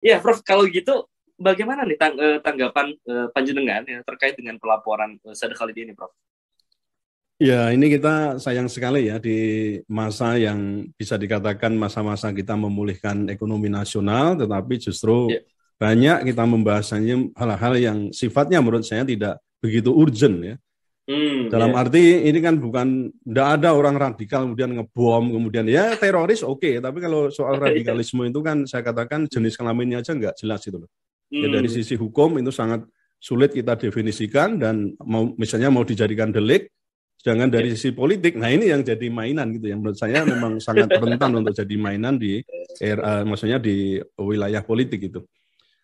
Ya, Prof, kalau gitu bagaimana nih tanggapan panjenengan ya, terkait dengan pelaporan Said Khalid ini, Prof? Ya, ini kita sayang sekali ya di masa yang bisa dikatakan masa-masa kita memulihkan ekonomi nasional, tetapi justru Ya, banyak kita membahasanya hal-hal yang sifatnya menurut saya tidak begitu urgent ya. Dalam ya, arti ini kan bukan, tidak ada orang radikal kemudian ngebom, kemudian ya teroris oke, tapi kalau soal ya. radikalisme itu kan saya katakan jenis kelaminnya aja nggak jelas itu loh. Ya dari Hmm, sisi hukum itu sangat sulit kita definisikan dan misalnya mau dijadikan delik. Sedangkan ya. dari sisi politik, nah ini yang jadi mainan gitu yang menurut saya memang sangat rentan untuk jadi mainan di maksudnya di wilayah politik itu.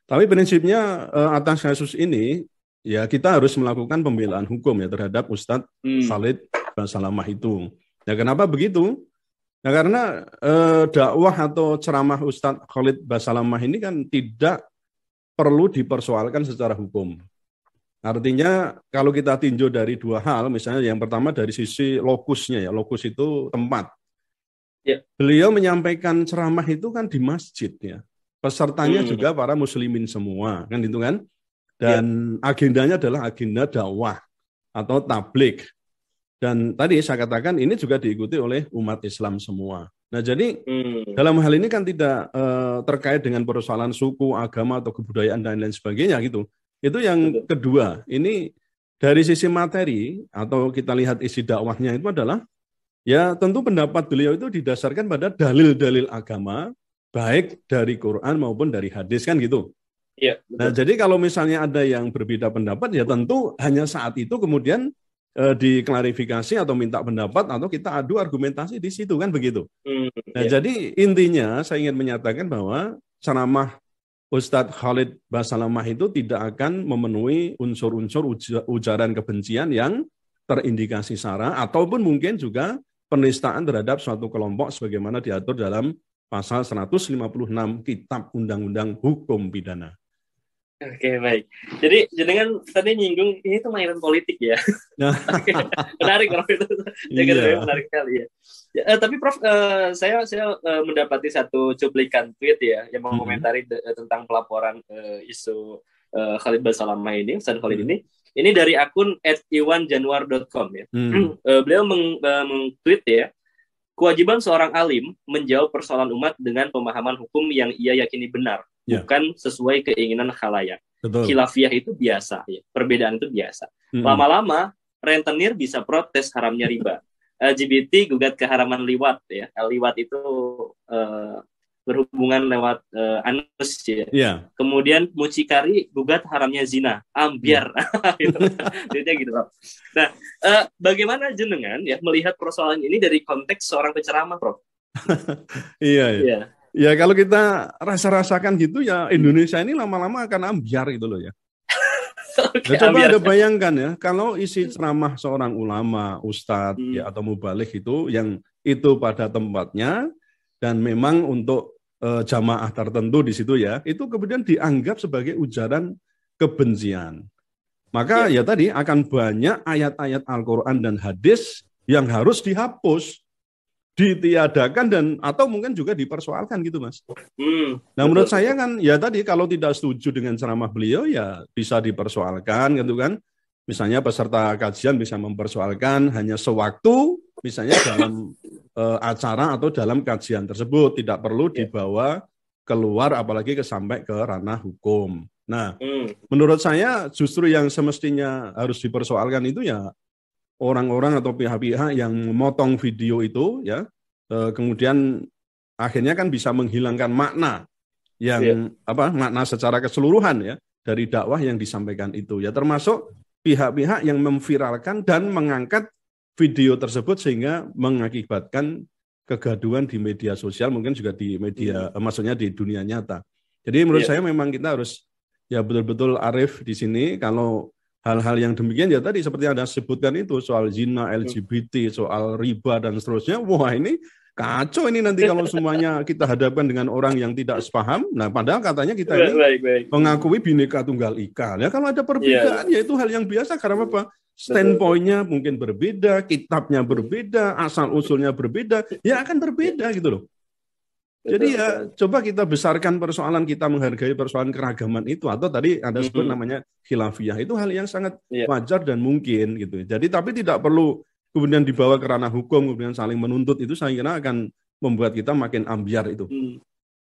Tapi prinsipnya atas kasus ini ya kita harus melakukan pembelaan hukum ya terhadap Ustadz Hmm, Khalid Basalamah itu. Ya kenapa begitu? Nah karena dakwah atau ceramah Ustadz Khalid Basalamah ini kan tidak perlu dipersoalkan secara hukum. Artinya kalau kita tinjau dari dua hal, misalnya yang pertama dari sisi lokusnya ya, lokus itu tempat. ya. Beliau menyampaikan ceramah itu kan di masjid ya. Pesertanya Hmm, juga para muslimin semua, kan itu kan. ya. Dan agendanya adalah agenda dakwah atau tablik. Dan tadi saya katakan ini juga diikuti oleh umat Islam semua. Nah jadi Hmm, dalam hal ini kan tidak terkait dengan persoalan suku, agama, atau kebudayaan dan lain sebagainya gitu. Itu yang betul. kedua. Ini dari sisi materi atau kita lihat isi dakwahnya itu adalah ya tentu pendapat beliau itu didasarkan pada dalil-dalil agama baik dari Quran maupun dari hadis kan gitu. Iya, Nah, betul. jadi kalau misalnya ada yang berbeda pendapat ya tentu hanya saat itu kemudian diklarifikasi atau minta pendapat atau kita adu argumentasi di situ kan begitu. Hmm, Nah, ya. jadi intinya saya ingin menyatakan bahwa ceramah Ustadz Khalid Basalamah itu tidak akan memenuhi unsur-unsur ujaran kebencian yang terindikasi sara ataupun mungkin juga penistaan terhadap suatu kelompok sebagaimana diatur dalam pasal 156 Kitab Undang-Undang Hukum Pidana. Oke, baik. Jadi jenengan tadi nyinggung ini tuh mainan politik ya. Nah, Oke, menarik Prof itu. Jaga iya. menarik sekali ya. Ya, tapi Prof, saya mendapati satu cuplikan tweet ya yang Mm-mm. mengomentari tentang pelaporan isu Khalid Basalamah ini, Ustaz Khalid Mm-mm. ini. Ini dari akun @iwanjanuar.com ya. Mm. Beliau meng-tweet ya, kewajiban seorang alim menjawab persoalan umat dengan pemahaman hukum yang ia yakini benar, Ya, bukan sesuai keinginan khalayak. betul. Khilafiyah itu biasa, ya. Perbedaan itu biasa. Mm-mm. Lama-lama, rentenir bisa protes haramnya riba. LGBT gugat keharaman liwat, ya. Liwat itu uh, berhubungan lewat anus, ya. Iya. Kemudian mucikari gugat haramnya zina, Mm. ambiar, gitu. Jadi gitu. Nah, bagaimana jenengan ya melihat persoalan ini dari konteks seorang penceramah, Prof? Iya, ya. Iya. Ya kalau kita rasa-rasakan gitu ya Indonesia ini lama-lama akan ambiar gitu loh ya. Oke, Ya coba Anda ambiar. bayangkan ya, kalau isi ceramah seorang ulama, ustadz ya Hmm, atau mubalik itu yang itu pada tempatnya dan memang untuk jamaah tertentu di situ ya, itu kemudian dianggap sebagai ujaran kebencian. Maka ya. ya tadi akan banyak ayat-ayat Al-Quran dan hadis yang harus dihapus, ditiadakan dan atau mungkin juga dipersoalkan gitu Mas. Nah menurut Betul, saya betul. kan ya tadi kalau tidak setuju dengan ceramah beliau ya bisa dipersoalkan gitu kan. Misalnya peserta kajian bisa mempersoalkan hanya sewaktu misalnya dalam acara atau dalam kajian tersebut tidak perlu Ya. dibawa keluar apalagi sampai ke ranah hukum. Nah, Hmm, menurut saya justru yang semestinya harus dipersoalkan itu ya orang-orang atau pihak-pihak yang memotong video itu ya kemudian akhirnya kan bisa menghilangkan makna ya. yang apa makna secara keseluruhan ya dari dakwah yang disampaikan itu ya termasuk pihak-pihak yang memviralkan dan mengangkat video tersebut sehingga mengakibatkan kegaduhan di media sosial mungkin juga di media Hmm, maksudnya di dunia nyata. Jadi menurut ya. saya memang kita harus ya betul-betul arif di sini kalau hal-hal yang demikian ya tadi seperti Anda sebutkan itu soal zina, Hmm. LGBT, soal riba dan seterusnya. Wah, ini kacau ini nanti kalau semuanya kita hadapkan dengan orang yang tidak sepaham. Nah, padahal katanya kita ini Baik, baik. mengakui Bhinneka Tunggal Ika. Ya kalau ada Iya, perbedaan ya itu hal yang biasa karena apa? betul, betul. Standpointnya mungkin berbeda, kitabnya Hmm. berbeda, asal usulnya berbeda, ya akan Ya. berbeda gitu loh. Jadi ya coba kita besarkan persoalan, kita menghargai persoalan keragaman itu, atau tadi Anda sebut namanya khilafiyah, itu hal yang sangat wajar dan mungkin gitu. Jadi tapi tidak perlu kemudian dibawa ke ranah hukum kemudian saling menuntut, itu saya kira akan membuat kita makin ambiar itu.